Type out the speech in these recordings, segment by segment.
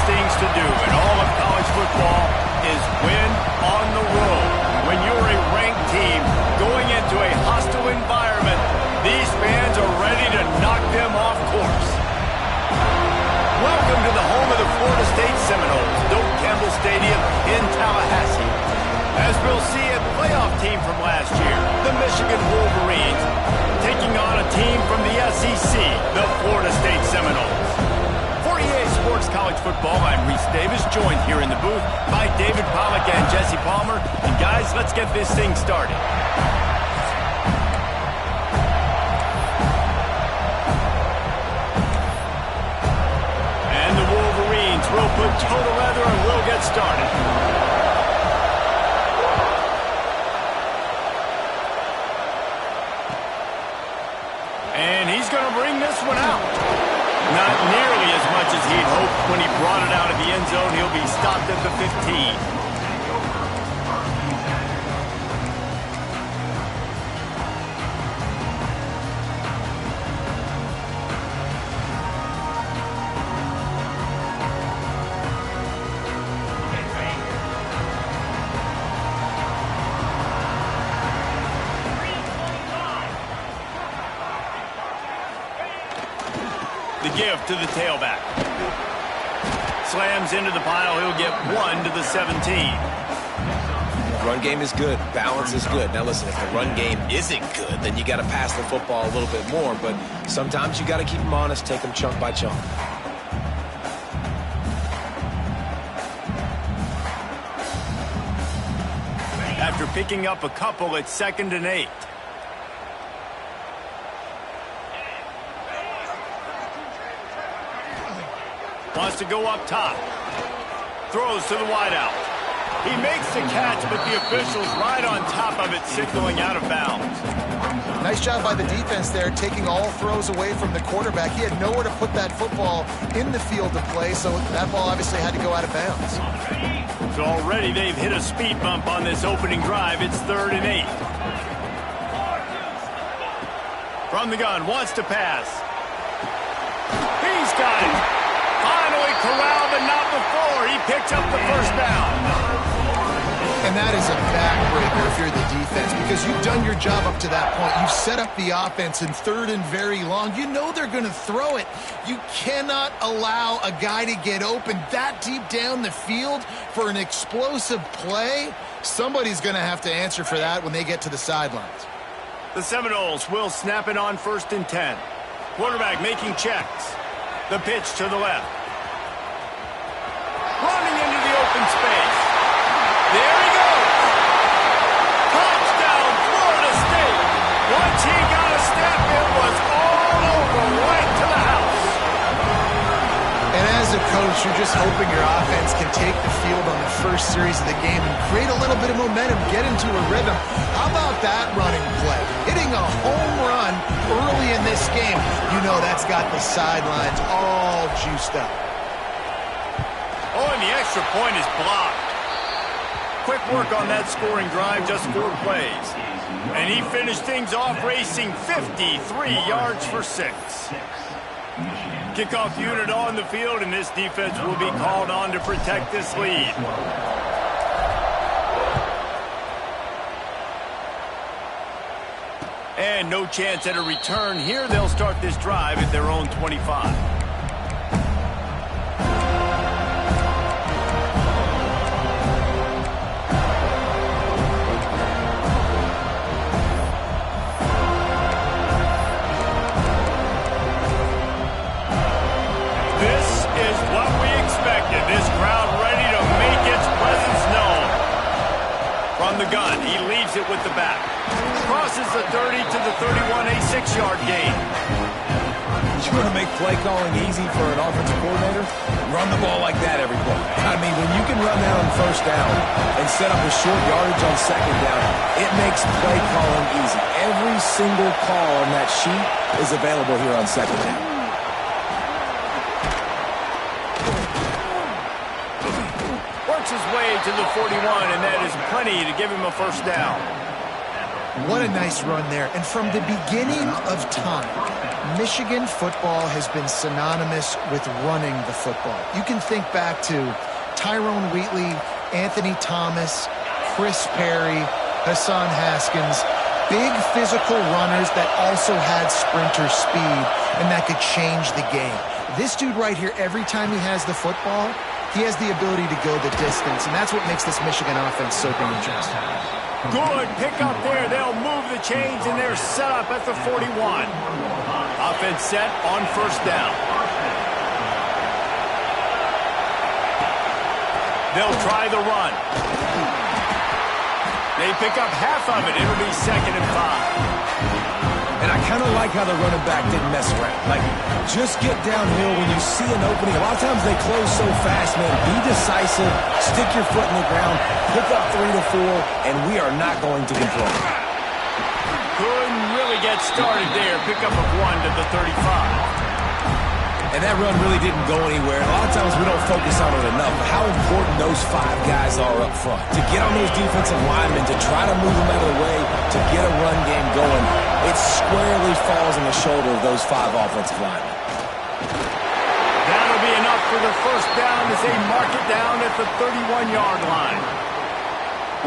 things to do in all of college football is win on the road. When you're a ranked team going into a hostile environment, these fans are ready to knock them off course. Welcome to the home of the Florida State Seminoles, Doak Campbell Stadium in Tallahassee. As we'll see, a playoff team from last year, the Michigan Wolverines, taking on a team from the SEC, the Florida State Seminoles. For EA Sports College Football, I'm Reese Davis, joined here in the booth by David Pollack and Jesse Palmer. And guys, let's get this thing started. And the Wolverines will put toe to leather and we'll get started. And he's going to bring this one out. Not nearly as much as he'd hoped when he brought it out of the end zone. He'll be stopped at the 15. The give to the tailback. Slams into the pile. He'll get 1 to the 17. Run game is good. Balance is good. Now listen, if the run game isn't good, then you got to pass the football a little bit more. But sometimes you got to keep them honest, take them chunk by chunk. After picking up a couple, it's 2nd and 8. Wants to go up top. Throws to the wideout. He makes the catch, but the official's right on top of it, signaling out of bounds. Nice job by the defense there, taking all throws away from the quarterback. He had nowhere to put that football in the field to play, so that ball obviously had to go out of bounds. So already they've hit a speed bump on this opening drive. It's 3rd and 8. From the gun, wants to pass. He's got it. Finally corralled, but not before. He picked up the first down. And that is a backbreaker if you're the defense, because you've done your job up to that point. You've set up the offense in 3rd and very long. You know they're going to throw it. You cannot allow a guy to get open that deep down the field for an explosive play. Somebody's going to have to answer for that when they get to the sidelines. The Seminoles will snap it on 1st and 10. Quarterback making checks. The pitch to the left. Running into the open space. There he goes. Touchdown, Florida State. Once he got a step, it was all over, right to the house. And as a coach, you're just hoping your offense can take the field on the first series of the game and create a little bit of momentum, get into a rhythm. How about that running play? Hitting a home run early in this game. You know that's got the sidelines all juiced up. Oh, and the extra point is blocked. Quick work on that scoring drive, just 4 plays. And he finished things off racing 53 yards for 6. Kickoff unit on the field, and this defense will be called on to protect this lead. And no chance at a return here. They'll start this drive at their own 25. This crowd ready to make its presence known. From the gun, he leaves it with the back. Crosses the 30 to the 31, a 6-yard gain. You want to make play calling easy for an offensive coordinator? Run the ball like that every play. I mean, when you can run that on 1st down and set up a short yardage on 2nd down, it makes play calling easy. Every single call on that sheet is available here on 2nd down. His way to the 41, and that is plenty to give him a 1st down. What a nice run there. And from the beginning of time, Michigan football has been synonymous with running the football. You can think back to Tyrone Wheatley, Anthony Thomas, Chris Perry, Hassan Haskins, big physical runners that also had sprinter speed and that could change the game. This dude right here, every time he has the football, he has the ability to go the distance, and that's what makes this Michigan offense so dangerous. Good pickup there. They'll move the chains, and they're set up at the 41. Offense set on first down. They'll try the run. They pick up half of it. It'll be 2nd and 5. And I kind of like how the running back didn't mess around. Like, just get downhill when you see an opening. A lot of times they close so fast, man. Be decisive, stick your foot in the ground, pick up 3 to 4, and we are not going to complain. Couldn't really get started there. Pick up of 1 to the 35. And that run really didn't go anywhere. A lot of times we don't focus on it enough, but how important those 5 guys are up front. To get on those defensive linemen, to try to move them out of the way, to get a run game going, it squarely falls on the shoulder of those 5 offensive linemen. That'll be enough for the first down as they mark it down at the 31-yard line.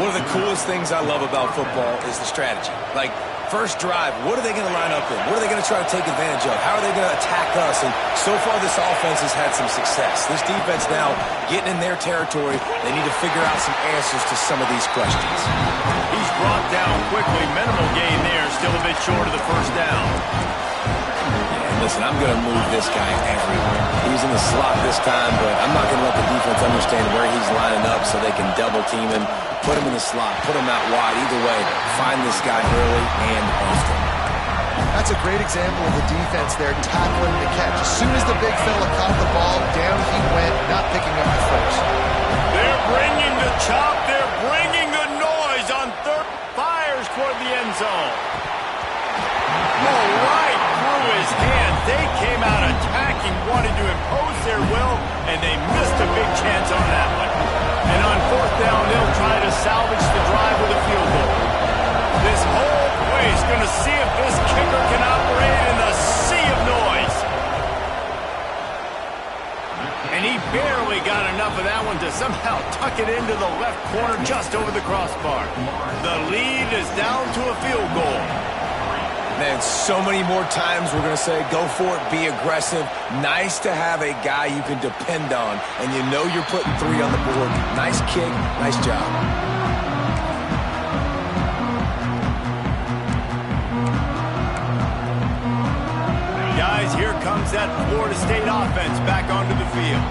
One of the coolest things I love about football is the strategy. Like, first drive, what are they going to line up in? What are they going to try to take advantage of? How are they going to attack us? And so far, this offense has had some success. This defense now getting in their territory. They need to figure out some answers to some of these questions. He's brought down quickly. Minimal gain there. Still a bit short of the first down. And listen, I'm going to move this guy everywhere. He's in the slot this time, but I'm not going to let the defense understand where he's lining up so they can double team him, put him in the slot, put him out wide. Either way, find this guy early and often. That's a great example of the defense there, tackling the catch. As soon as the big fella caught the ball, down he went, not picking up the first. They're bringing the chop. They're bringing the noise on third. Fires toward the end zone. Oh, right through his hand. They came out attacking, wanted to impose their will, and they missed a big chance on that one. And on fourth down, they'll try to salvage the drive with a field goal. This whole place going to see if this kicker can operate in the sea of noise. And he barely got enough of that one to somehow tuck it into the left corner just over the crossbar. The lead is down to a field goal. Man, so many more times we're going to say, go for it, be aggressive. Nice to have a guy you can depend on, and you know you're putting 3 on the board. Nice kick, nice job. Guys, here comes that Florida State offense back onto the field.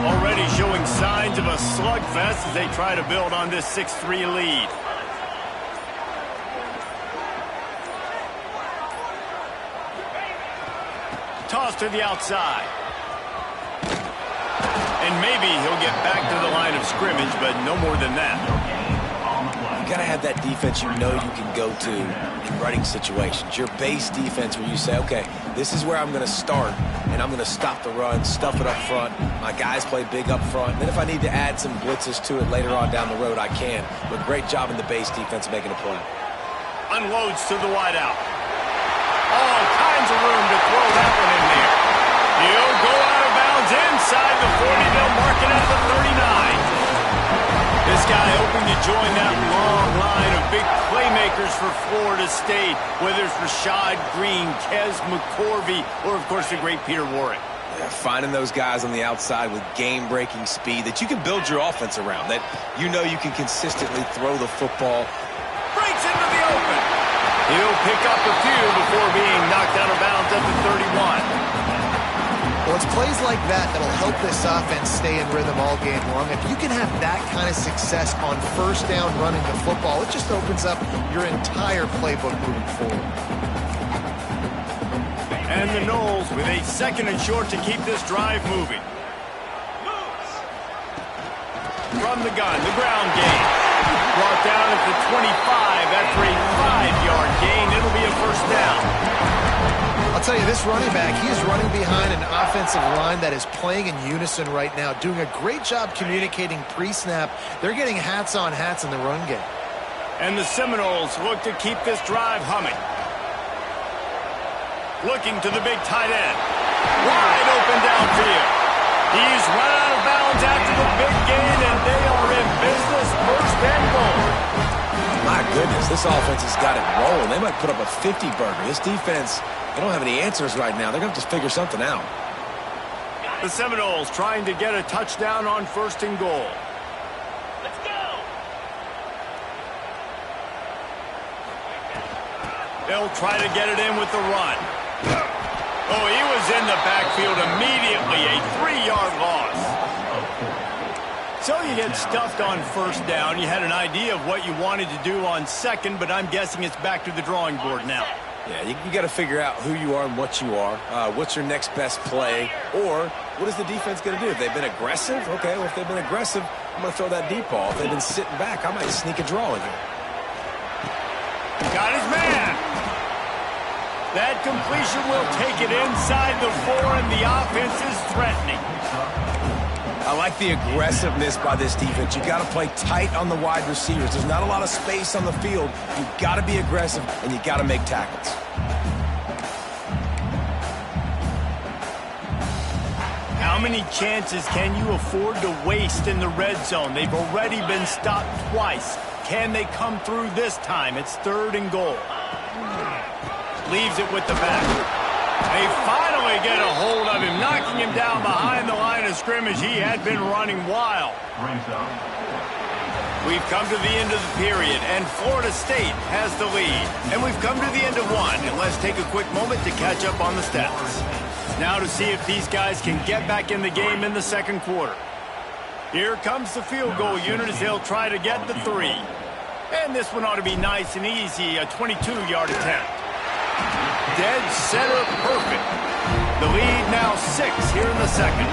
Already showing signs of a slugfest as they try to build on this 6-3 lead. Toss to the outside. And maybe he'll get back to the line of scrimmage, but no more than that. You got to have that defense you know you can go to in running situations. Your base defense where you say, okay, this is where I'm going to start, and I'm going to stop the run, stuff it up front. My guys play big up front. Then if I need to add some blitzes to it later on down the road, I can. But great job in the base defense making a play. Unloads to the wideout. All kinds of room to throw that one in there. He'll go out of bounds inside the 40. They'll mark it at the 39. This guy hoping to join that long line of big playmakers for Florida State, whether it's Rashad Green, Kez McCorvey, or, of course, the great Peter Warrick. Yeah, finding those guys on the outside with game-breaking speed that you can build your offense around, that you know you can consistently throw the football. Breaks into the open. He'll pick up a few before being knocked out of bounds at the 31. Well, it's plays like that that'll help this offense stay in rhythm all game long. If you can have that kind of success on first down running the football, it just opens up your entire playbook moving forward. And the Noles with a 2nd and short to keep this drive moving. From the gun, the ground game. Brought down at the 25 after a 5-yard gain. It'll be a first down. I'll tell you, this running back, he is running behind an offensive line that is playing in unison right now, doing a great job communicating pre-snap. They're getting hats on hats in the run game. And the Seminoles look to keep this drive humming. Looking to the big tight end. Wide open downfield. He's run out of bounds after the big gain, and they are in business. First and goal. My goodness, this offense has got it rolling. They might put up a 50-burger. This defense, they don't have any answers right now. They're going to have to figure something out. The Seminoles trying to get a touchdown on first and goal. Let's go. They'll try to get it in with the run. Oh, he was in the backfield immediately. A 3-yard loss. So you get stuffed on first down. You had an idea of what you wanted to do on second, but I'm guessing it's back to the drawing board now. Yeah, you got to figure out who you are and what you are. What's your next best play? Or what is the defense going to do? If they've been aggressive, okay, well, if they've been aggressive, I'm going to throw that deep ball. If they've been sitting back, I might sneak a draw in here. Got his man. That completion will take it inside the 4, and the offense is threatening. I like the aggressiveness by this defense. You got to play tight on the wide receivers. There's not a lot of space on the field. You got to be aggressive, and you got to make tackles. How many chances can you afford to waste in the red zone? They've already been stopped twice. Can they come through this time? It's 3rd and goal. Leaves it with the back. They finally get a hold of him, knocking him down behind the line of scrimmage. He had been running wild. We've come to the end of the period, and Florida State has the lead. And we've come to the end of one, and let's take a quick moment to catch up on the stats. Now to see if these guys can get back in the game in the second quarter. Here comes the field goal unit as they'll try to get the 3. And this one ought to be nice and easy, a 22-yard attempt. Dead center perfect. The lead now 6 here in the second.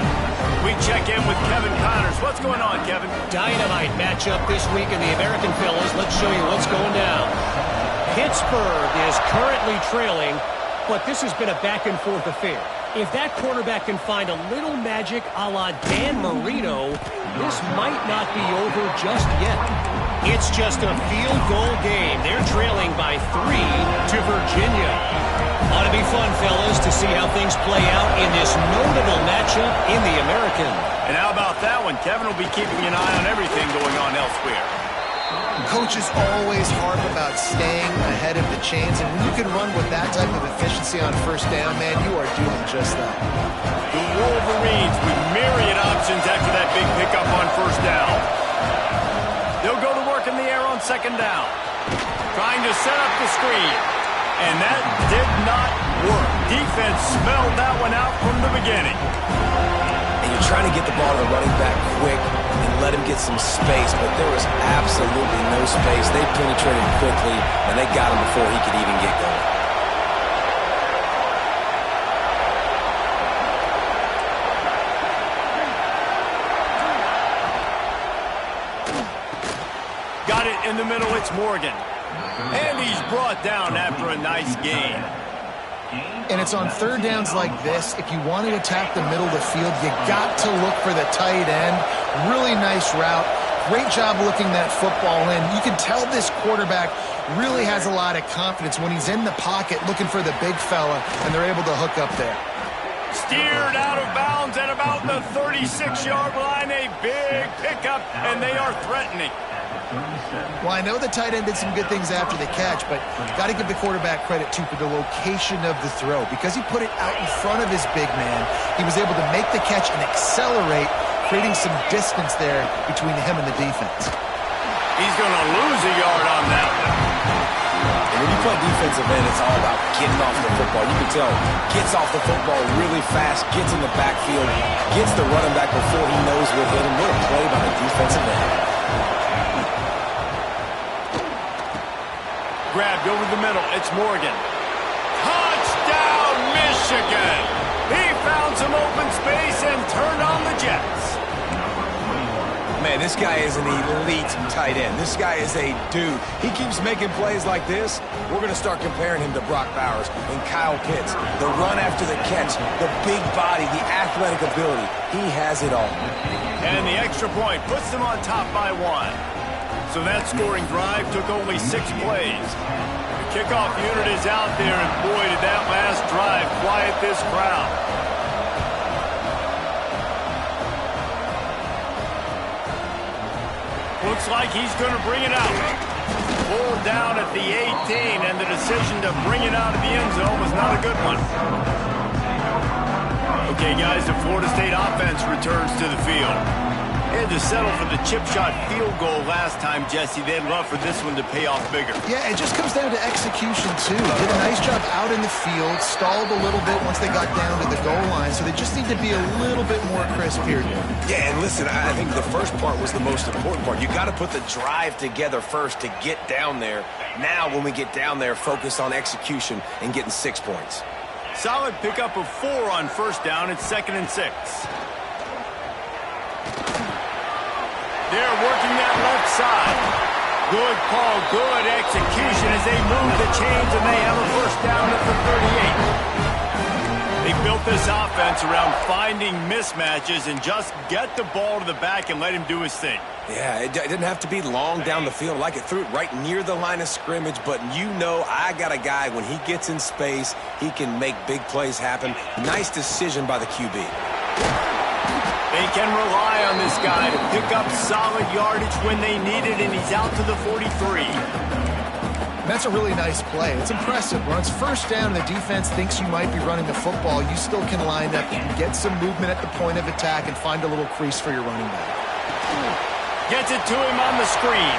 We check in with Kevin Connors. What's going on, Kevin? Dynamite matchup this week in the American Fellas. Let's show you what's going down. Pittsburgh is currently trailing, but this has been a back-and-forth affair. If that quarterback can find a little magic a la Dan Marino, this might not be over just yet. It's just a field goal game. They're trailing by 3 to Virginia. Ought to be fun, fellas, to see how things play out in this notable matchup in the American. And how about that one? Kevin will be keeping an eye on everything going on elsewhere. Coaches always harp about staying ahead of the chains, and when you can run with that type of efficiency on first down, man, you are doing just that. The Wolverines with myriad options after that big pickup on first down. They'll go to work in the air on second down. Trying to set up the screen. And that did not work. Defense smelled that one out from the beginning. And you're trying to get the ball to the running back quick and let him get some space, but there was absolutely no space. They penetrated quickly, and they got him before he could even get going. Got it in the middle. It's Morgan. And he's brought down after a nice gain. And it's on third downs like this. If you want to attack the middle of the field, you got to look for the tight end. Really nice route. Great job looking that football in. You can tell this quarterback really has a lot of confidence when he's in the pocket looking for the big fella, and they're able to hook up there. Steered out of bounds at about the 36-yard line. A big pickup, and they are threatening. Well, I know the tight end did some good things after the catch, but got to give the quarterback credit, too, for the location of the throw. Because he put it out in front of his big man, he was able to make the catch and accelerate, creating some distance there between him and the defense. He's going to lose a yard on that one. And when you play defensive end, it's all about getting off the football. You can tell, gets off the football really fast, gets in the backfield, gets the running back before he knows we're hitting. What a play by the defensive end. Grabbed over the middle. It's Morgan. Touchdown, Michigan! He found some open space and turned on the Jets. Man, this guy is an elite tight end. This guy is a dude. He keeps making plays like this. We're going to start comparing him to Brock Bowers and Kyle Pitts. The run after the catch, the big body, the athletic ability. He has it all. And the extra point puts them on top by 1. So that scoring drive took only 6 plays. Kickoff unit is out there, and boy, did that last drive quiet this crowd. Looks like he's going to bring it out. Pulled down at the 18, and the decision to bring it out of the end zone was not a good one. Okay, guys, the Florida State offense returns to the field. They had to settle for the chip shot field goal last time, Jesse. They'd love for this one to pay off bigger. Yeah, it just comes down to execution, too. Did a nice job out in the field, stalled a little bit once they got down to the goal line, so they just need to be a little bit more crisp here. Yeah, and listen, I think the first part was the most important part. You got to put the drive together first to get down there. Now, when we get down there, focus on execution and getting 6 points. Solid pickup of 4 on first down. It's 2nd and 6. They're working that left side. Good call, good execution as they move the chains, and they have a first down at the 38. They built this offense around finding mismatches and just get the ball to the back and let him do his thing. Yeah, it didn't have to be long down the field. Like it threw it right near the line of scrimmage, but you know I got a guy, when he gets in space, he can make big plays happen. Nice decision by the QB. They can rely on this guy to pick up solid yardage when they need it, and he's out to the 43. That's a really nice play. It's impressive. When it's first down and the defense thinks you might be running the football, you still can line up. You can get some movement at the point of attack and find a little crease for your running back. Gets it to him on the screen.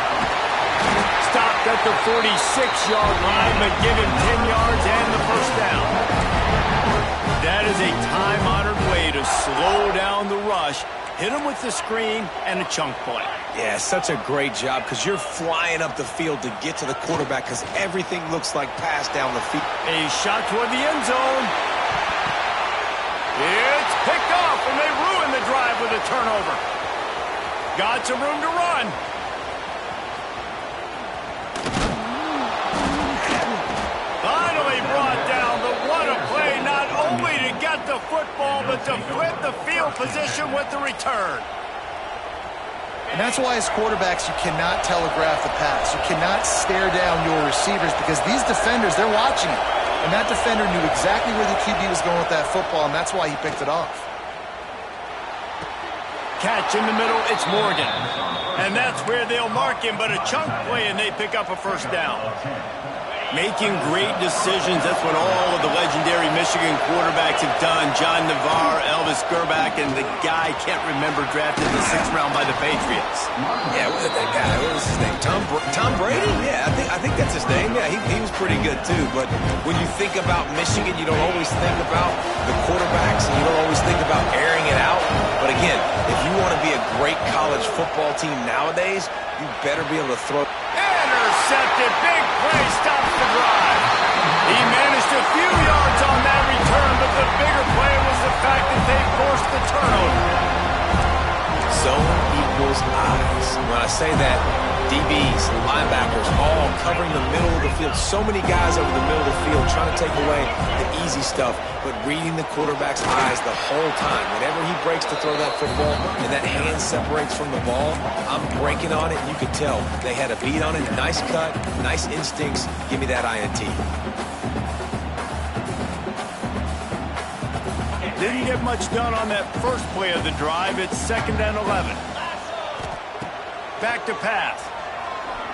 Stopped at the 46-yard line, but give him 10 yards and the first down. That is a time-honored way to slow down the rush, hit him with the screen, and a chunk play. Yeah, such a great job because you're flying up the field to get to the quarterback because everything looks like pass down the field. A shot toward the end zone. It's picked off, and they ruin the drive with a turnover. Got some room to run. Finally brought down, but what a play, not only to get the football, but to flip the field position with the return. And that's why as quarterbacks you cannot telegraph the pass. You cannot stare down your receivers because these defenders, they're watching it. And that defender knew exactly where the QB was going with that football, and that's why he picked it off. Catch in the middle, it's Morgan. And that's where they'll mark him, but a chunk play and they pick up a first down. Making great decisions, that's what all of the legendary Michigan quarterbacks have done. John Navarre, Elvis Gerbach, and the guy, can't remember, drafted in the 6th round by the Patriots. Yeah, what was that guy? What was his name? Tom Brady? Yeah, I think that's his name. Yeah, he was pretty good too. But when you think about Michigan, you don't always think about the quarterbacks, and you don't always think about airing it out. But again, if you want to be a great college football team nowadays, you better be able to throw. Intercepted, big play, stops the drive. He managed a few yards on that return, but the bigger play was the fact that they forced the turnover. Zone equals eyes. When I say that, DBs, linebackers, all covering the middle of the field. So many guys over the middle of the field trying to take away the easy stuff, but reading the quarterback's eyes the whole time. Whenever he breaks to throw that football and that hand separates from the ball, I'm breaking on it, and you could tell they had a beat on it. Nice cut, nice instincts. Give me that INT. Didn't get much done on that first play of the drive. It's 2nd and 11. Back to pass.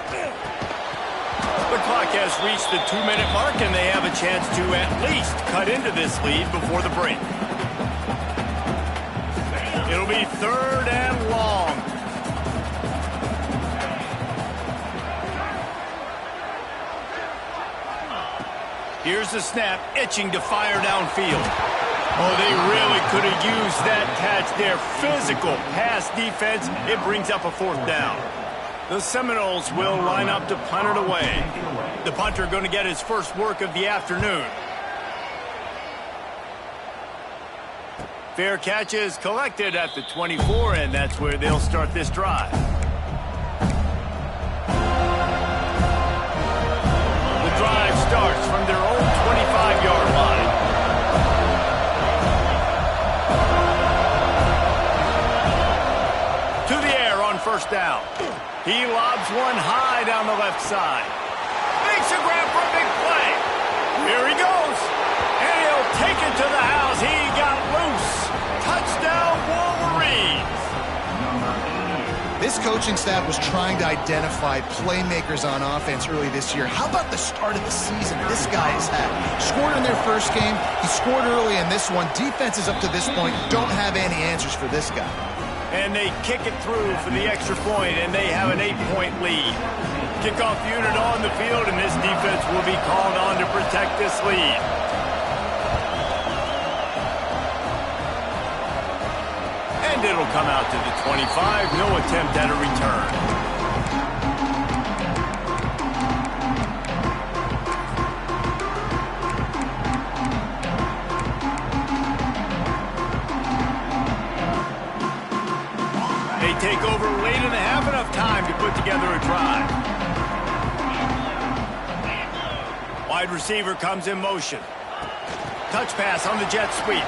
The clock has reached the 2-minute mark, and they have a chance to at least cut into this lead before the break. It'll be 3rd and long. Here's the snap, itching to fire downfield. Oh, they really could have used that catch there. Physical pass defense. It brings up a 4th down. The Seminoles will line up to punt it away. The punter going to get his first work of the afternoon. Fair catch is collected at the 24, and that's where they'll start this drive. The drive starts from their own 25-yard line. To the air on first down. He lobs one high down the left side. Makes a grab for a big to the house. He got loose. Touchdown, Wolverines. This coaching staff was trying to identify playmakers on offense early this year. How about the start of the season this guy has had? Scored in their first game. He scored early in this one. Defenses up to this point don't have any answers for this guy. And they kick it through for the extra point, and they have an 8-point lead. Kickoff unit on the field, and this defense will be called on to protect this lead. And it'll come out to the 25. No attempt at a return. They take over late in the half, enough time to put together a drive. Wide receiver comes in motion. Touch pass on the jet sweep.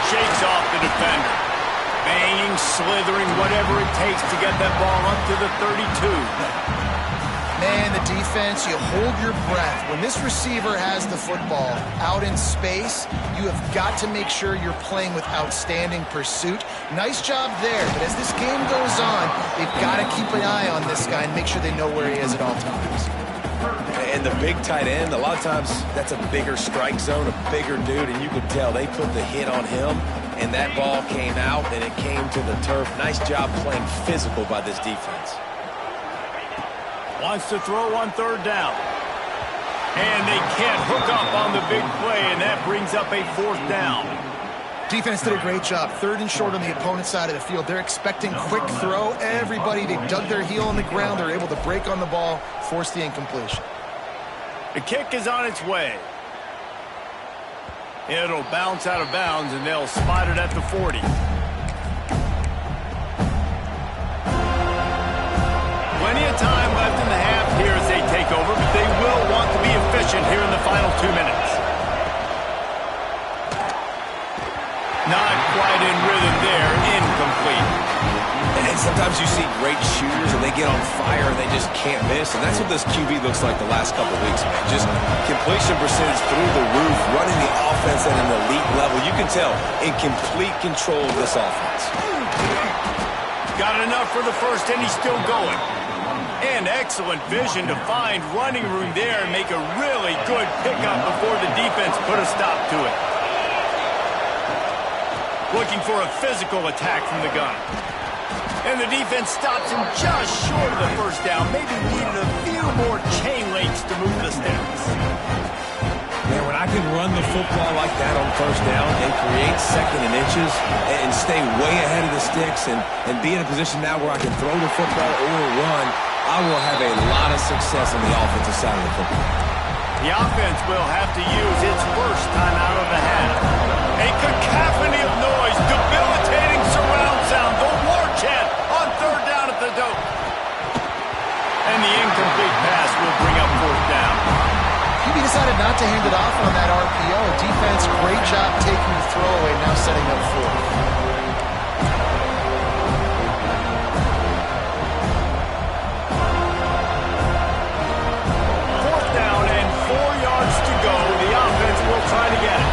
Shakes off the defender. Banging, slithering, whatever it takes to get that ball up to the 32. Man, the defense, you hold your breath. When this receiver has the football out in space, you have got to make sure you're playing with outstanding pursuit. Nice job there, but as this game goes on, they've got to keep an eye on this guy and make sure they know where he is at all times. And the big tight end, a lot of times that's a bigger strike zone, a bigger dude, and you could tell they put the hit on him, and that ball came out, and it came to the turf. Nice job playing physical by this defense. Wants to throw on third down. And they can't hook up on the big play, and that brings up a fourth down. Defense did a great job. Third and short on the opponent's side of the field. They're expecting quick throw. Everybody, they dug their heel on the ground. They're able to break on the ball, force the incompletion. The kick is on its way. It'll bounce out of bounds, and they'll spot it at the 40. Plenty of time left in the half here as they take over, but they will want to be efficient here in the final 2 minutes. Not quite in rhythm there. Incomplete. And sometimes you see great shooters and they get on fire and they just can't miss. And that's what this QB looks like the last couple weeks, man. Just completion percentage through the roof, running the offense at an elite level. You can tell in complete control of this offense. Got enough for the first, and he's still going. And excellent vision to find running room there and make a really good pickup before the defense put a stop to it. Looking for a physical attack from the gun. And the defense stops him just short of the first down. Maybe needed a few more chain links to move the sticks. Man, when I can run the football like that on first down and create second and inches and stay way ahead of the sticks and be in a position now where I can throw the football or run, I will have a lot of success on the offensive side of the football. The offense will have to use its first time out of the half. A cacophony of noise, debilitating surround sound, the war chant on third down at the dope. And the incomplete pass will bring up fourth down. QB decided not to hand it off on that RPO. Defense, great job taking the throwaway, now setting up fourth. Try to get it.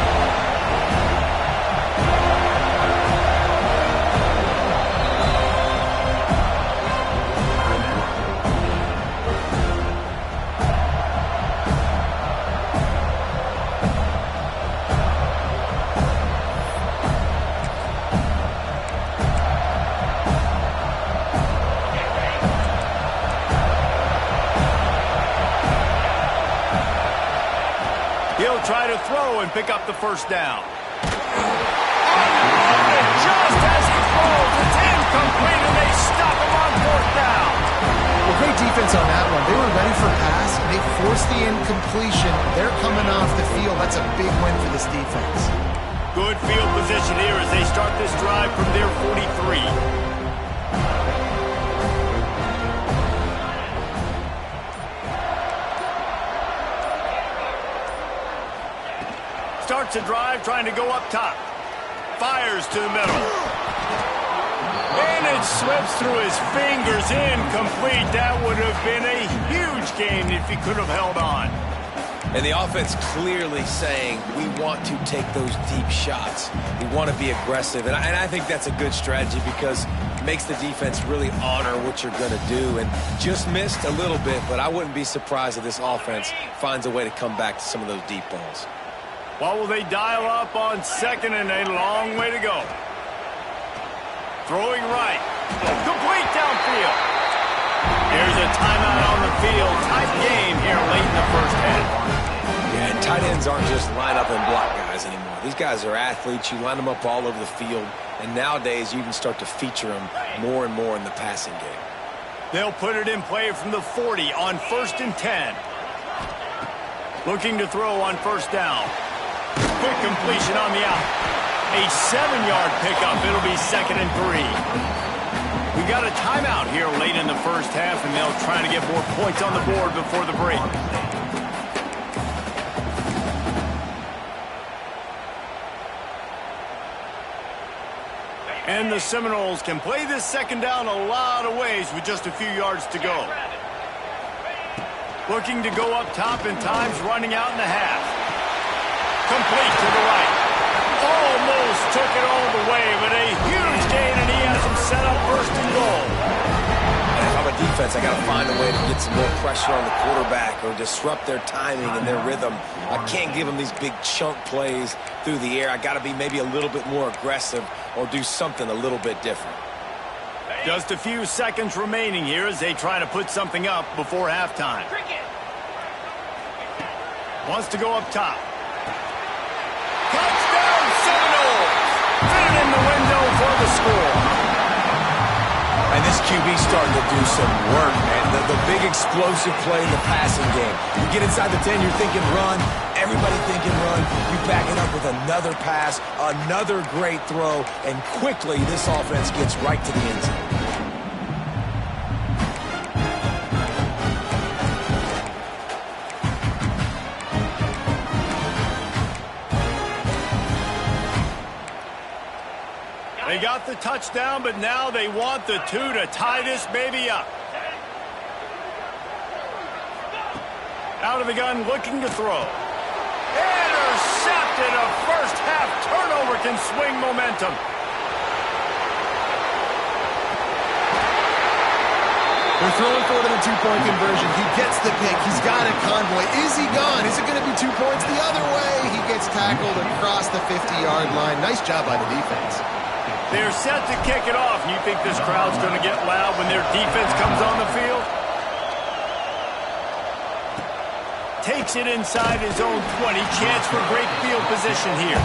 He'll try to throw and pick up the first down. And just as he throws, it's incomplete, and they stop him on fourth down. Well, great defense on that one. They were ready for a pass, and they forced the incompletion. They're coming off the field. That's a big win for this defense. Good field position here as they start this drive from their 43. Starts a drive trying to go up top. Fires to the middle. And it slips through his fingers. Incomplete. That would have been a huge gain if he could have held on. And the offense clearly saying, we want to take those deep shots. We want to be aggressive. And I think that's a good strategy because it makes the defense really honor what you're going to do. And just missed a little bit, but I wouldn't be surprised if this offense finds a way to come back to some of those deep balls. What will they dial up on second and a long way to go? Throwing right. Complete downfield. There's a timeout on the field. Tight game here late in the first half. Yeah, and tight ends aren't just line up and block guys anymore. These guys are athletes. You line them up all over the field. And nowadays, you can start to feature them more and more in the passing game. They'll put it in play from the 40 on 1st and 10. Looking to throw on first down. Quick completion on the out. A 7-yard pickup. It'll be 2nd and 3. We got a timeout here late in the first half, and they'll try to get more points on the board before the break. And the Seminoles can play this second down a lot of ways with just a few yards to go. Looking to go up top in times, running out in the half. Complete to the right. Almost took it all the way, but a huge gain, and he has him set up 1st and goal. And if I'm a defense, I got to find a way to get some more pressure on the quarterback or disrupt their timing and their rhythm. I can't give them these big chunk plays through the air. I got to be maybe a little bit more aggressive or do something a little bit different. Just a few seconds remaining here as they try to put something up before halftime. Wants to go up top. Touchdown, Seminoles! Fit it in the window for the score. And this QB starting to do some work, man. The big explosive play in the passing game. You get inside the 10, you're thinking run. Everybody thinking run. You back it up with another pass, another great throw, and quickly this offense gets right to the end zone. They got the touchdown, but now they want the 2 to tie this baby up. Out of the gun, looking to throw. Intercepted. A first half turnover can swing momentum. They're throwing for it in a 2-point conversion. He gets the pick. He's got a convoy. Is he gone? Is it going to be 2 points the other way? He gets tackled across the 50-yard line. Nice job by the defense. They're set to kick it off. You think this crowd's going to get loud when their defense comes on the field? Takes it inside his own 20. Chance for great field position here.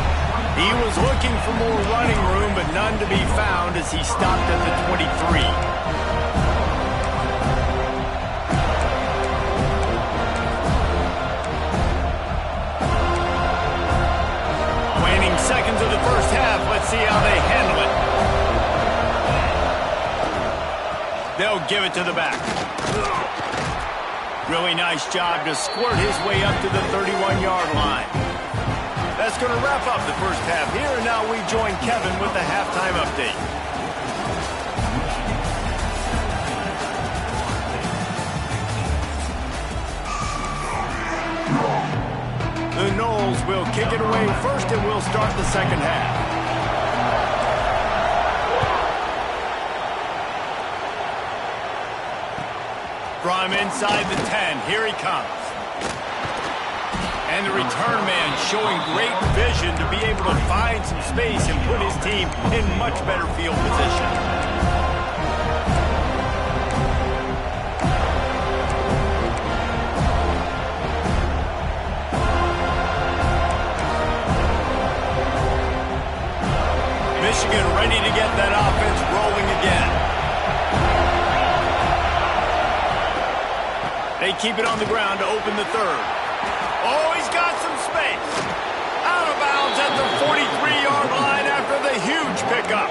He was looking for more running room, but none to be found as he stopped at the 23. Seconds of the first half. Let's see how they handle it. They'll give it to the back. Really nice job to squirt his way up to the 31-yard line. That's going to wrap up the first half here, and now we join Kevin with the halftime update. The Noles will kick it away first, and we'll start the second half. From inside the 10, here he comes. And the return man showing great vision to be able to find some space and put his team in much better field position. Michigan ready to get that offense rolling again. They keep it on the ground to open the third. Oh, he's got some space. Out of bounds at the 43-yard line after the huge pickup.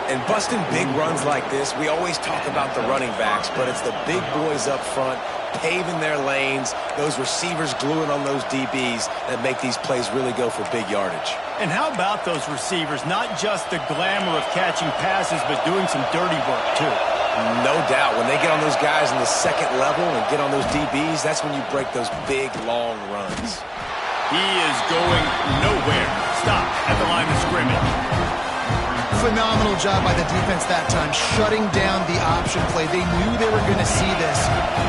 And busting big runs like this, we always talk about the running backs, but it's the big boys up front, paving their lanes, those receivers gluing on those DBs that make these plays really go for big yardage. And how about those receivers? Not just the glamour of catching passes, but doing some dirty work, too. No doubt. When they get on those guys in the second level and get on those DBs, that's when you break those big, long runs. He is going nowhere. Stop at the line of scrimmage. Phenomenal job by the defense that time, shutting down the option play. They knew they were going to see this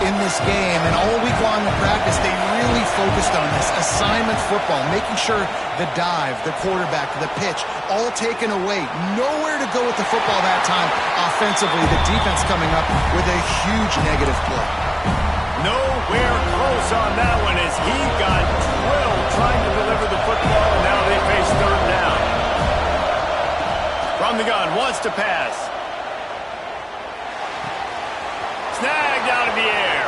in this game, and all week long in practice, they really focused on this. Assignment football, making sure the dive, the quarterback, the pitch, all taken away. Nowhere to go with the football that time. Offensively, the defense coming up with a huge negative play. Nowhere close on that one as he got drilled trying to deliver the football, and now they face third down. From the gun, wants to pass. Snagged out of the air.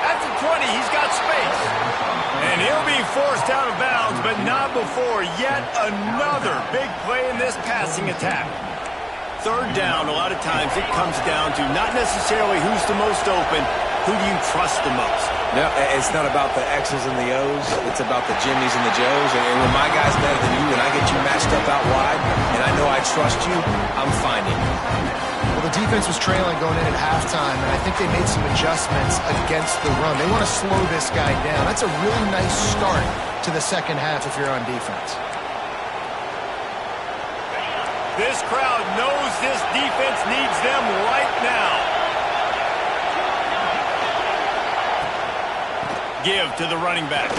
At the 20, he's got space. And he'll be forced out of bounds, but not before yet another big play in this passing attack. Third down, a lot of times it comes down to not necessarily who's the most open, who do you trust the most? No, it's not about the X's and the O's. It's about the Jimmies and the Joes. And when my guy's better than you and I get you matched up out wide and I know I trust you, I'm finding you. Well, the defense was trailing going in at halftime, and I think they made some adjustments against the run. They want to slow this guy down. That's a really nice start to the second half if you're on defense. This crowd knows this defense needs them right now. Give to the running back.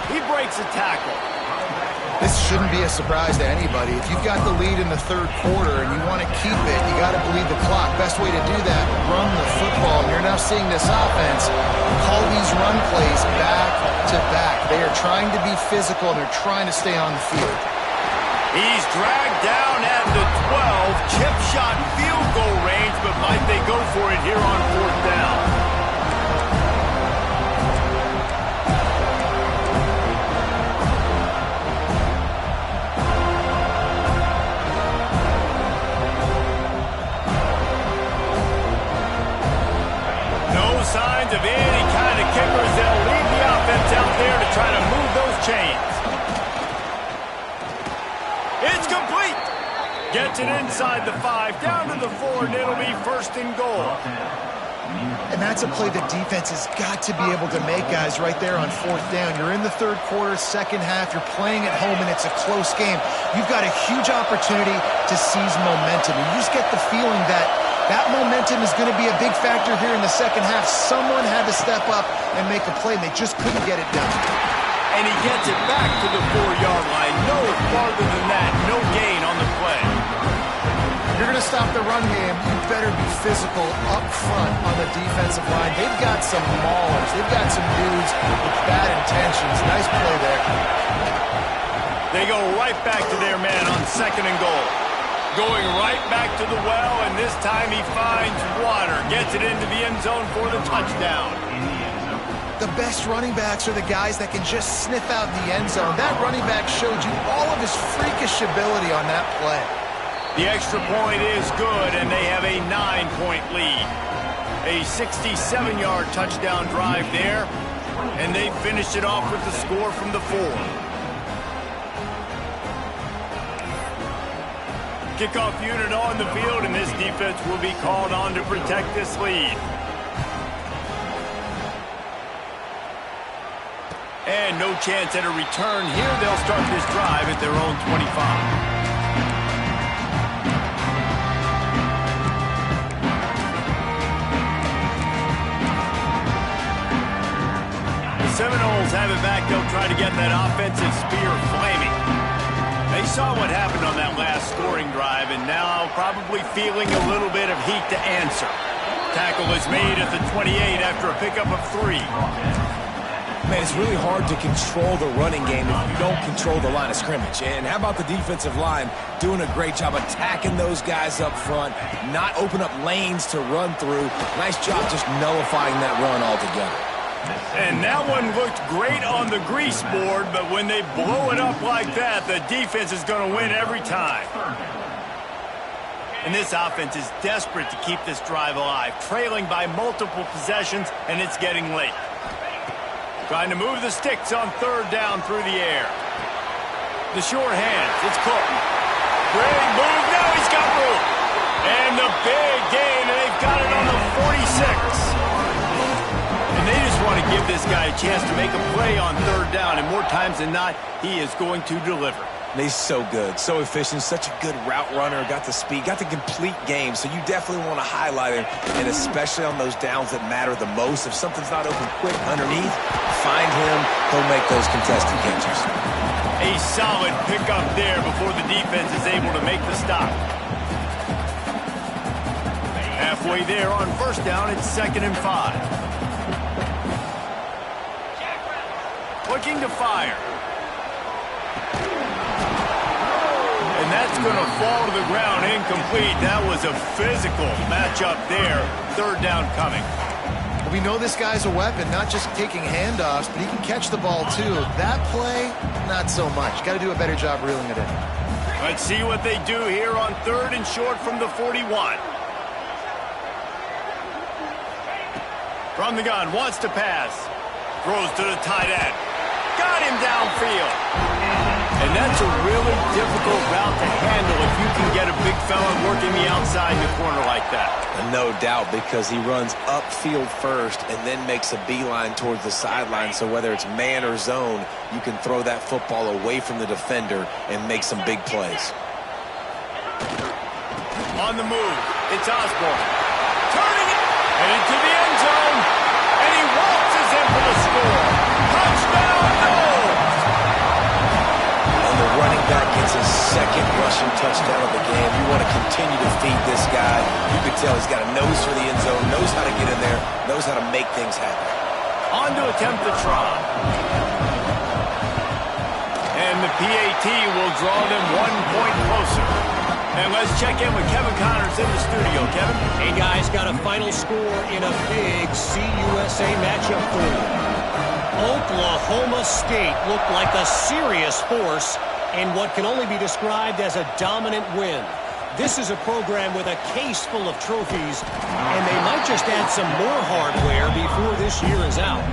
He breaks a tackle. This shouldn't be a surprise to anybody. If you've got the lead in the third quarter and you want to keep it, you got to bleed the clock. Best way to do that, run the football. You're now seeing this offense call these run plays back to back. They are trying to be physical, and they're trying to stay on the field. He's dragged down at the 12. Chip shot field goal range, but might they go for it here on fourth down? Signs of any kind of kickers that'll lead the offense out there to try to move those chains. It's complete. Gets it inside the 5, down to the 4, and it'll be first and goal. And that's a play the defense has got to be able to make, guys, right there on fourth down. You're in the third quarter, second half. You're playing at home, and it's a close game. You've got a huge opportunity to seize momentum. And you just get the feeling that that momentum is going to be a big factor here in the second half. Someone had to step up and make a play, and they just couldn't get it done. And he gets it back to the 4-yard line. No farther than that. No gain on the play. You're going to stop the run game, you better be physical up front on the defensive line. They've got some maulers. They've got some dudes with bad intentions. Nice play there. They go right back to their man on second and goal. Going right back to the well, and this time he finds water. Gets it into the end zone for the touchdown. The best running backs are the guys that can just sniff out the end zone. That running back showed you all of his freakish ability on that play. The extra point is good, and they have a 9-point lead. A 67-yard touchdown drive there, and they finish it off with the score from the 4. Kickoff unit on the field, and this defense will be called on to protect this lead. And no chance at a return here. They'll start this drive at their own 25. Seminoles have it back. They'll try to get that offensive spear flaming. They saw what happened on that last scoring drive, and now probably feeling a little bit of heat to answer. Tackle is made at the 28 after a pickup of 3. Man, it's really hard to control the running game if you don't control the line of scrimmage. And how about the defensive line doing a great job attacking those guys up front, not open up lanes to run through. Nice job just nullifying that run altogether. And that one looked great on the grease board, but when they blow it up like that, the defense is going to win every time. And this offense is desperate to keep this drive alive, trailing by multiple possessions, and it's getting late. Trying to move the sticks on third down through the air. The short hands, it's Colton. Great move, now he's got room. And the big gain, and they've got this guy a chance to make a play on third down, and more times than not, he is going to deliver. He's so good, so efficient, such a good route runner, got the speed, got the complete game, so you definitely want to highlight him, and especially on those downs that matter the most. If something's not open quick underneath, find him, he'll make those contested catches. A solid pickup there before the defense is able to make the stop. Halfway there on first down, it's 2nd and 5. Looking to fire. And that's going to fall to the ground incomplete. That was a physical matchup there. Third down coming. We know this guy's a weapon, not just taking handoffs, but he can catch the ball too. That play, not so much. Got to do a better job reeling it in. Let's see what they do here on 3rd and short from the 41. From the gun, wants to pass. Throws to the tight end. Got him downfield. And that's a really difficult route to handle if you can get a big fella working the outside in the corner like that. No doubt, because he runs upfield first and then makes a beeline towards the sideline. So whether it's man or zone, you can throw that football away from the defender and make some big plays. On the move, it's Osborne. Turning it, headed to the end zone, and he waltzes in for the score. Touchdown, no! The running back gets his 2nd rushing touchdown of the game. You want to continue to feed this guy. You can tell he's got a nose for the end zone, knows how to get in there, knows how to make things happen. On to attempt the try. And the PAT will draw them 1 point closer. And let's check in with Kevin Connors in the studio. Kevin? Hey, guys, got a final score in a big CUSA matchup for you. Oklahoma State looked like a serious force in what can only be described as a dominant win. This is a program with a case full of trophies, and they might just add some more hardware before this year is out.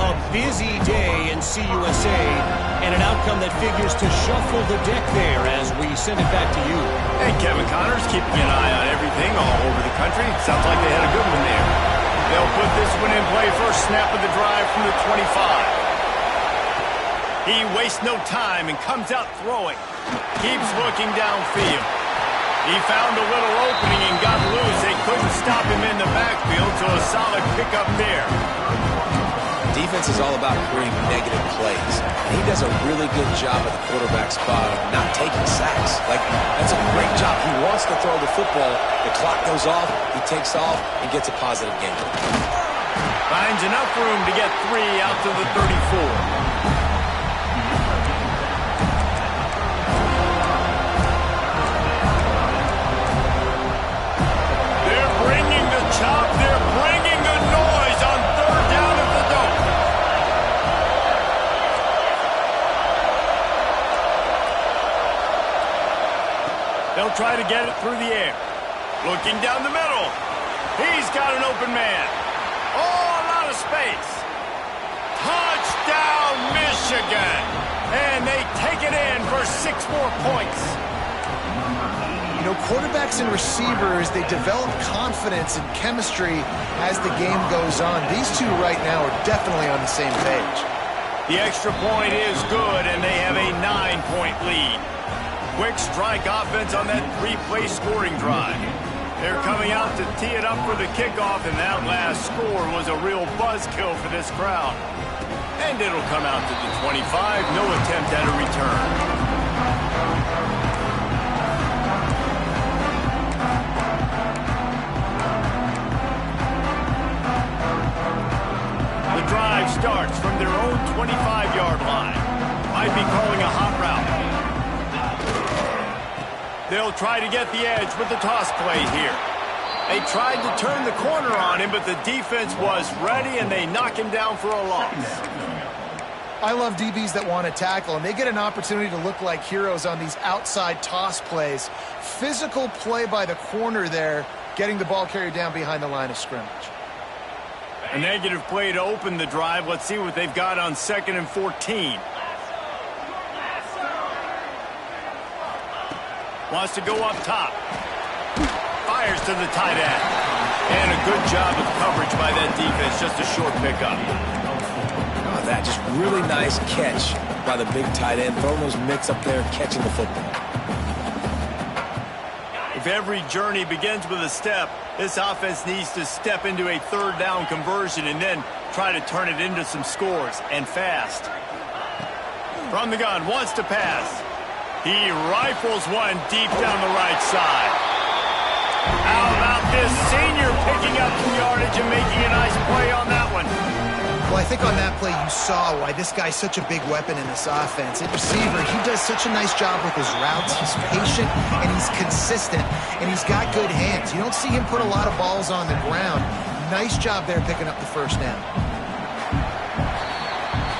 A busy day in CUSA, and an outcome that figures to shuffle the deck there as we send it back to you. Hey, Kevin Connors, keeping an eye on everything all over the country. Sounds like they had a good one there. They'll put this one in play first snap of the drive from the 25. He wastes no time and comes out throwing. Keeps looking downfield. He found a little opening and got loose. They couldn't stop him in the backfield, so a solid pickup there. Defense is all about creating negative plays. And he does a really good job at the quarterback spot of not taking sacks. That's a great job. He wants to throw the football. The clock goes off. He takes off and gets a positive gain. Finds enough room to get 3 out to the 34. They're bringing the noise on 3rd down at the Dome. They'll try to get it through the air. Looking down the middle. He's got an open man. Oh, a lot of space. Touchdown, Michigan. And they take it in for 6 more points. You know, quarterbacks and receivers, they develop confidence and chemistry as the game goes on. These two right now are definitely on the same page. The extra point is good, and they have a 9-point lead. Quick strike offense on that 3-play scoring drive. They're coming out to tee it up for the kickoff, and that last score was a real buzzkill for this crowd. And it'll come out to the 25. No attempt at a return. Drive starts from their own 25-yard line. Might be calling a hot route. They'll try to get the edge with the toss play here. They tried to turn the corner on him, but the defense was ready, and they knock him down for a loss. I love DBs that want to tackle, and they get an opportunity to look like heroes on these outside toss plays. Physical play by the corner there, getting the ball carried down behind the line of scrimmage. A negative play to open the drive. Let's see what they've got on 2nd and 14. Wants to go up top. Fires to the tight end. And a good job of coverage by that defense. Just a short pickup. about that? Just really nice catch by the big tight end, throwing those mitts up there, catching the football. If every journey begins with a step, this offense needs to step into a third down conversion and then try to turn it into some scores, and fast. From the gun, wants to pass. He rifles one deep down the right side. How about this senior picking up some yardage and making a nice play on that one? Well, I think on that play you saw why this guy's such a big weapon in this offense. At receiver, he does such a nice job with his routes. He's patient, and he's consistent, and he's got good hands. You don't see him put a lot of balls on the ground. Nice job there picking up the first down.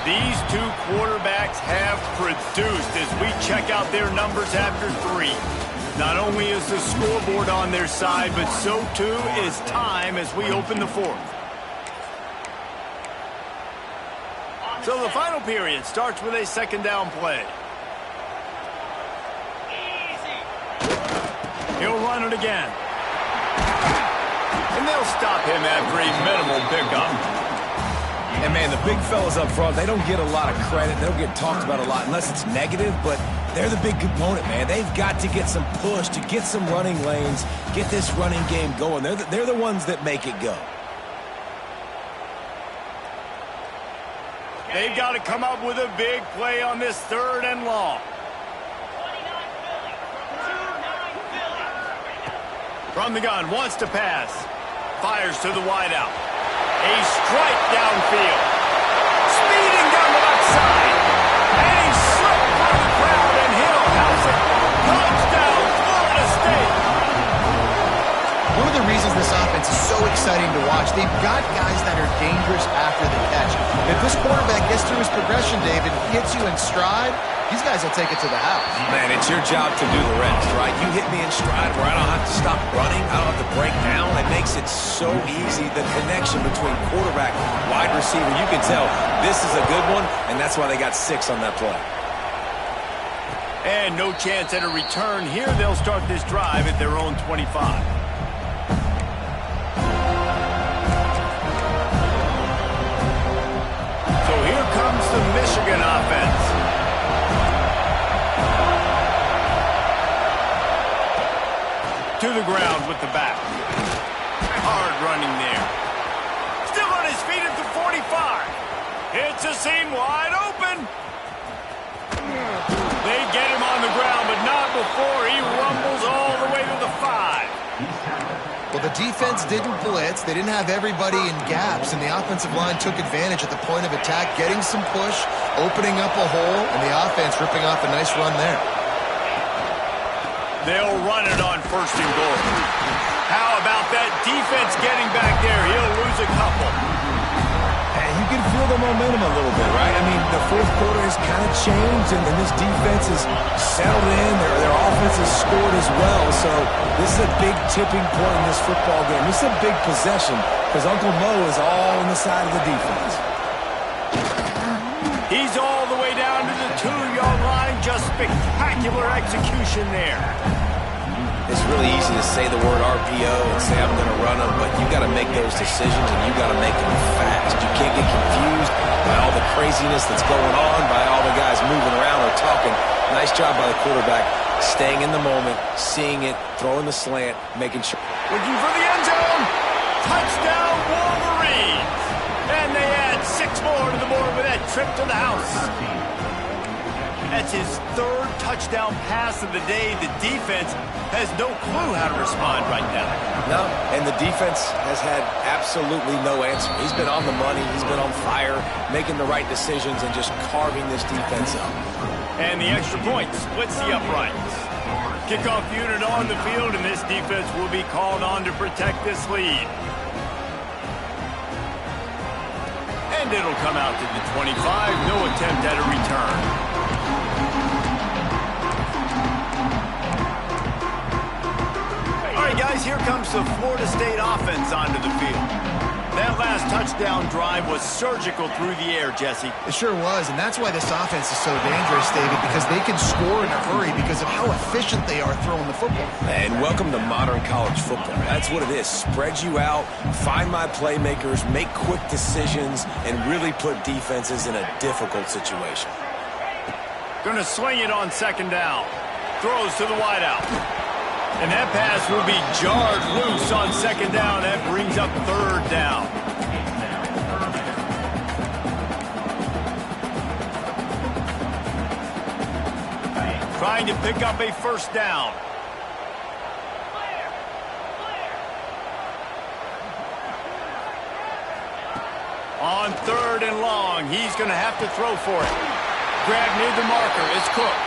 These two quarterbacks have produced as we check out their numbers after 3. Not only is the scoreboard on their side, but so too is time as we open the 4th. So the final period starts with a second down play. He'll run it again. And they'll stop him after a minimal pickup. And, man, the big fellas up front, they don't get a lot of credit. They don't get talked about a lot unless it's negative, but they're the big component, man. They've got to get some push, to get some running lanes, get this running game going. They're the ones that make it go. They've got to come up with a big play on this 3rd and long. From the gun, wants to pass. Fires to the wideout. A strike downfield. Speeding down the left side. And he slipped through the crowd, and he'll house it. Touchdown, Florida State. One of the reasons this offense is so exciting to watch, they've got guys that are dangerous after the catch. If this quarterback gets through his progression, David, hits you in stride, these guys will take it to the house. Man, it's your job to do the rest, right? You hit me in stride where I don't have to stop running. I don't have to break down. It makes it so easy. The connection between quarterback, wide receiver, you can tell this is a good one, and that's why they got 6 on that play. And no chance at a return here. They'll start this drive at their own 25. So here comes the Michigan offense. To the ground with the back. Hard running there. Still on his feet at the 45. Hits a seam wide open. They get him on the ground, but not before he rumbles all the way to the 5. Well, the defense didn't blitz. They didn't have everybody in gaps, and the offensive line took advantage at the point of attack, getting some push, opening up a hole, and the offense ripping off a nice run there. They'll run it on 1st and goal. How about that defense getting back there? He'll lose a couple. And you can feel the momentum a little bit, right? I mean, the 4th quarter has kind of changed, and this defense has settled in. Their offense has scored as well. So this is a big tipping point in this football game. This is a big possession because Uncle Mo is all on the side of the defense. He's all the way down to the 2-yard line. Just spectacular execution there. It's really easy to say the word RPO and say I'm going to run them, but you got to make those decisions and you got to make them fast. You can't get confused by all the craziness that's going on, by all the guys moving around or talking. Nice job by the quarterback, staying in the moment, seeing it, throwing the slant, making sure. Looking for the end zone. Touchdown, Wolverines. And they add 6 more to the board with that trip to the house. That's his 3rd touchdown pass of the day. The defense has no clue how to respond right now. No, and the defense has had absolutely no answer. He's been on the money. He's been on fire, making the right decisions and just carving this defense up. And the extra point splits the uprights. Kickoff unit on the field, and this defense will be called on to protect this lead. And it'll come out to the 25. No attempt at a return. All right, guys, here comes the Florida State offense onto the field. That last touchdown drive was surgical through the air, Jesse. It sure was, and that's why this offense is so dangerous, David, because they can score in a hurry because of how efficient they are throwing the football. And welcome to modern college football. That's what it is. Spread you out, find my playmakers, make quick decisions, and really put defenses in a difficult situation. Going to swing it on second down. Throws to the wideout. And that pass will be jarred loose on second down. That brings up third down. Trying to pick up a first down. On third and long, he's going to have to throw for it. Grab near the marker is Cook.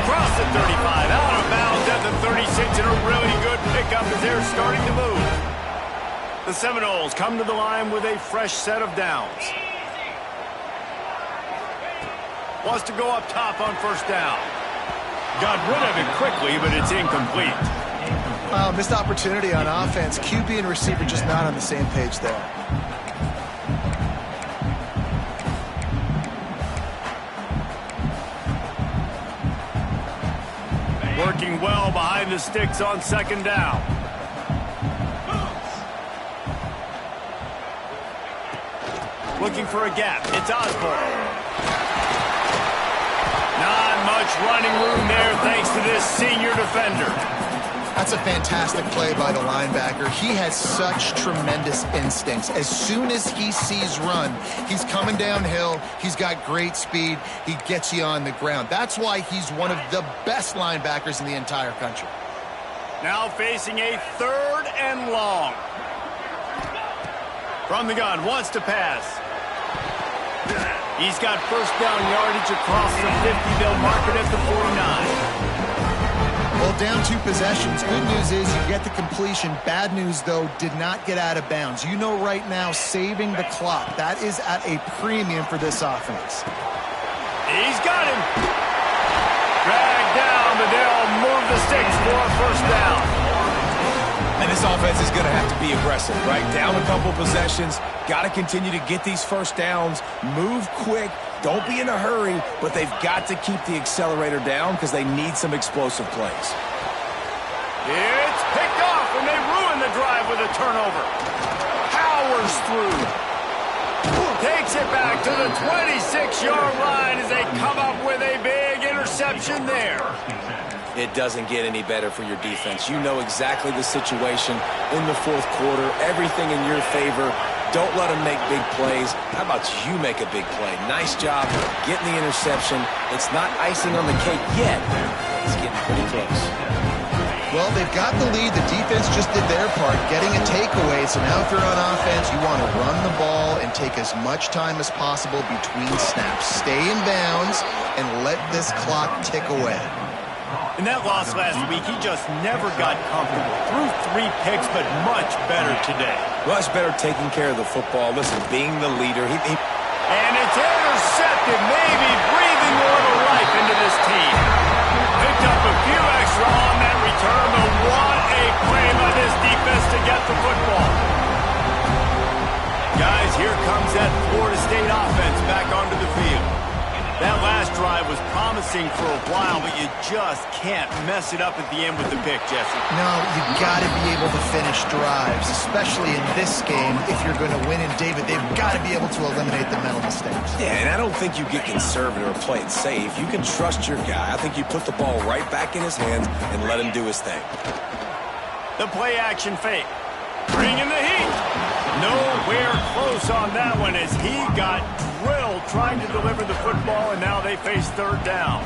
Across the 35, out of bounds at the 36, and a really good pickup as they're starting to move. The Seminoles come to the line with a fresh set of downs. Wants to go up top on first down. Got rid of it quickly, but it's incomplete. Missed opportunity on offense. QB and receiver just not on the same page there. Working well behind the sticks on second down. Looking for a gap. It's Osborne. Not much running room there thanks to this senior defender. That's a fantastic play by the linebacker. He has such tremendous instincts. As soon as he sees run, he's coming downhill. He's got great speed. He gets you on the ground. That's why he's one of the best linebackers in the entire country. Now facing a third and long. From the gun, wants to pass. He's got first down yardage across the 50. They'll mark it at the 49. Well, down 2 possessions. Good news is you get the completion. Bad news, though, did not get out of bounds. You know right now, saving the clock. That is at a premium for this offense. He's got him. Dragged down, but they'll move the sticks for a first down. And this offense is going to have to be aggressive, right? Down a couple possessions. Got to continue to get these first downs. Move quick. Don't be in a hurry, but they've got to keep the accelerator down because they need some explosive plays. It's picked off, and they ruin the drive with a turnover. Powers through. Takes it back to the 26-yard line as they come up with a big interception there. It doesn't get any better for your defense. You know exactly the situation in the fourth quarter. Everything in your favor. Don't let them make big plays. How about you make a big play? Nice job getting the interception. It's not icing on the cake yet. It's getting pretty close. Well, they've got the lead. The defense just did their part, getting a takeaway. So now if you're on offense, you want to run the ball and take as much time as possible between snaps. Stay in bounds and let this clock tick away. In that loss last week, he just never got comfortable. Threw 3 picks, but much better today. Much better taking care of the football. Listen, being the leader. And it's intercepted, maybe breathing a little life into this team. Picked up a few extra on that return, but what a play by this defense to get the football. Guys, here comes that Florida State offense back onto the field. That last drive was promising for a while, but you just can't mess it up at the end with the pick, Jesse. No, you've got to be able to finish drives, especially in this game. If you're going to win, and David, they've got to be able to eliminate the mental mistakes. Yeah, and I don't think you get conservative or play it safe. You can trust your guy. I think you put the ball right back in his hands and let him do his thing. The play action fake. Bringing the heat. Nowhere close on that one as he got drilled trying to deliver the football, and now they face third down.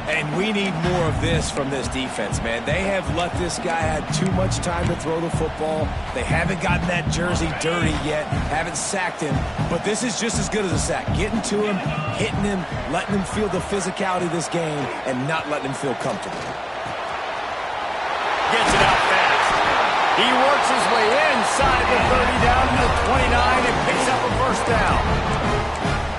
And we need more of this from this defense, man. They have let this guy have too much time to throw the football. They haven't gotten that jersey dirty yet, haven't sacked him. But this is just as good as a sack. Getting to him, hitting him, letting him feel the physicality of this game, and not letting him feel comfortable. Gets it out fast. He works his way inside the 30 down to the 29 and picks up a first down.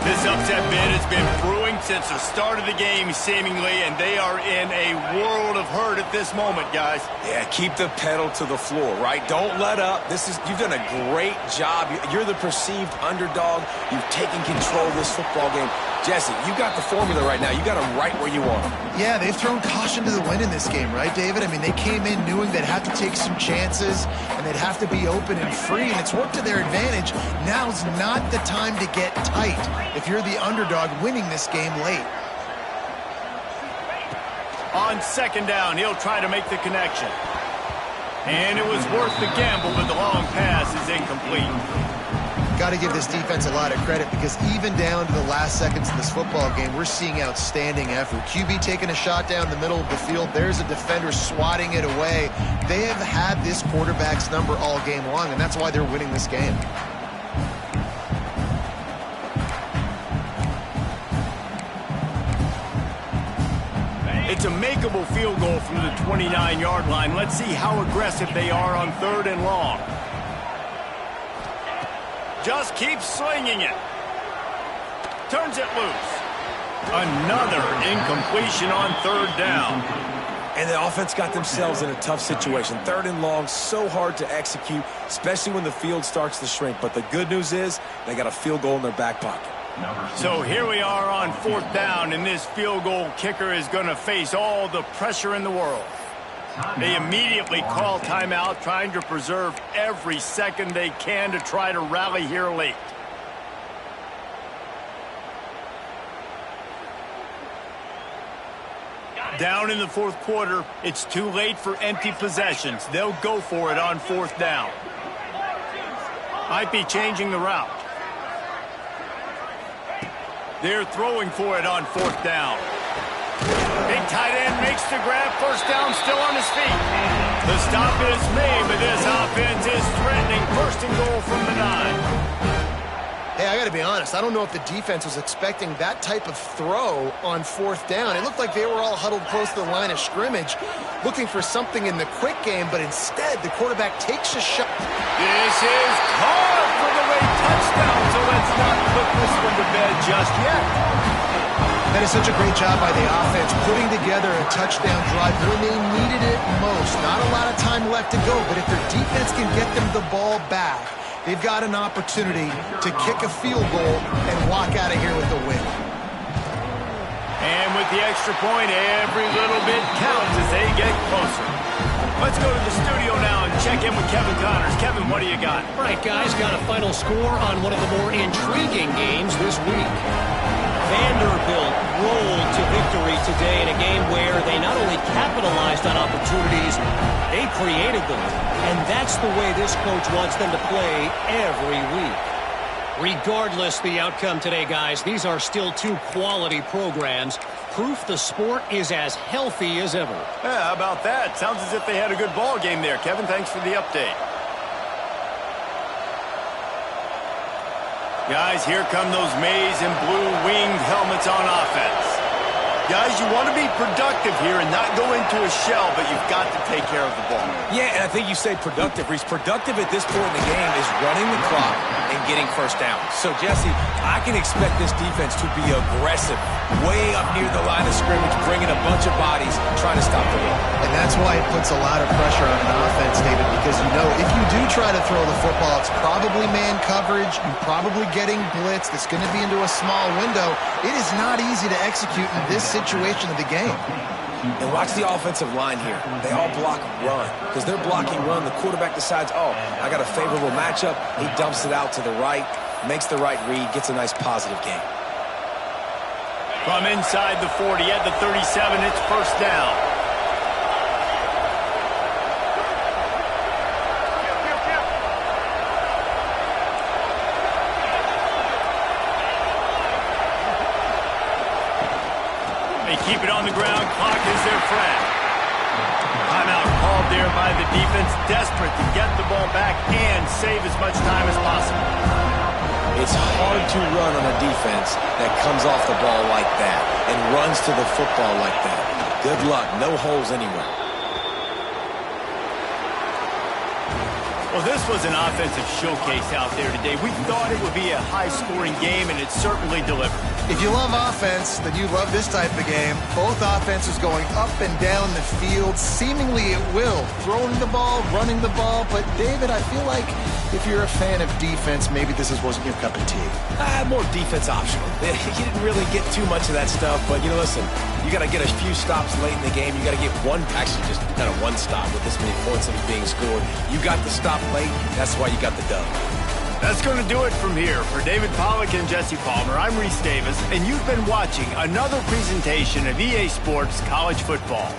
This upset bid has been brewing since the start of the game, seemingly, and they are in a world of hurt at this moment, guys. Yeah, keep the pedal to the floor, right? Don't let up. You've done a great job. You're the perceived underdog. You've taken control of this football game. Jesse, you got the formula right now. You got them right where you want them. Yeah, they've thrown caution to the wind in this game, right, David? I mean, they came in knowing they'd have to take some chances, and they'd have to be open and free, and it's worked to their advantage. Now's not the time to get tight if you're the underdog winning this game late. On second down, he'll try to make the connection. And it was worth the gamble, but the long pass is incomplete. Got to give this defense a lot of credit because even down to the last seconds of this football game, we're seeing outstanding effort. QB taking a shot down the middle of the field. There's a defender swatting it away. They have had this quarterback's number all game long, and that's why they're winning this game. It's a makeable field goal from the 29-yard line. Let's see how aggressive they are on 3rd and long. Just keeps slinging it. Turns it loose. Another incompletion on 3rd down. And the offense got themselves in a tough situation. 3rd and long, so hard to execute, especially when the field starts to shrink. But the good news is they got a field goal in their back pocket. So here we are on 4th down, and this field goal kicker is going to face all the pressure in the world. They immediately call timeout, trying to preserve every second they can to try to rally here late. Down in the 4th quarter, it's too late for empty possessions. They'll go for it on 4th down. Might be changing the route. They're throwing for it on 4th down. Big tight end makes the grab. 1st down, still on his feet. The stop is made, but this offense is threatening 1st and goal from the 9. Hey, I got to be honest. I don't know if the defense was expecting that type of throw on 4th down. It looked like they were all huddled close to the line of scrimmage, looking for something in the quick game, but instead the quarterback takes a shot. This is caught for the late touchdown, so let's not put this one to bed just yet. That is such a great job by the offense, putting together a touchdown drive when they needed it most. Not a lot of time left to go, but if their defense can get them the ball back, they've got an opportunity to kick a field goal and walk out of here with a win. And with the extra point, every little bit counts as they get closer. Let's go to the studio now and check in with Kevin Connors. Kevin, what do you got? All right, guys, got a final score on one of the more intriguing games this week. Vanderbilt rolled to victory today in a game where they not only capitalized on opportunities, they created them. And that's the way this coach wants them to play every week. Regardless the outcome today, guys, these are still 2 quality programs. Proof the sport is as healthy as ever. Yeah, how about that? Sounds as if they had a good ball game there. Kevin, thanks for the update. Guys, here come those maize and blue winged helmets on offense. Guys, you want to be productive here and not go into a shell, but you've got to take care of the ball. Yeah, and I think you say productive, Reese. Productive at this point in the game is running the clock and getting 1st down. So, Jesse, I can expect this defense to be aggressive, way up near the line of scrimmage, bringing a bunch of bodies, trying to stop the run. And that's why it puts a lot of pressure on an offense, David, because you know if you do try to throw the football, it's probably man coverage, you're probably getting blitzed, it's going to be into a small window. It is not easy to execute in this situation of the game. And watch the offensive line here. They all block run. Because they're blocking run, the quarterback decides, oh, I got a favorable matchup. He dumps it out to the right, makes the right read, gets a nice positive gain. From inside the 40 at the 37, it's 1st down. Keep it on the ground. Clock is their friend. Timeout called there by the defense, desperate to get the ball back and save as much time as possible. It's hard to run on a defense that comes off the ball like that and runs to the football like that. Good luck. No holes anywhere. Well, this was an offensive showcase out there today. We thought it would be a high-scoring game, and it certainly delivered. If you love offense, then you love this type of game. Both offenses going up and down the field, seemingly at will. Throwing the ball, running the ball. But, David, I feel like if you're a fan of defense, maybe this wasn't your cup of tea. More defense optional. You didn't really get too much of that stuff, but, listen, you got to get a few stops late in the game. You got to get actually just kind of one stop with this many points that are being scored. You got the stop late. That's why you got the dub. That's going to do it from here. For David Pollack and Jesse Palmer, I'm Reese Davis, and you've been watching another presentation of EA Sports College Football.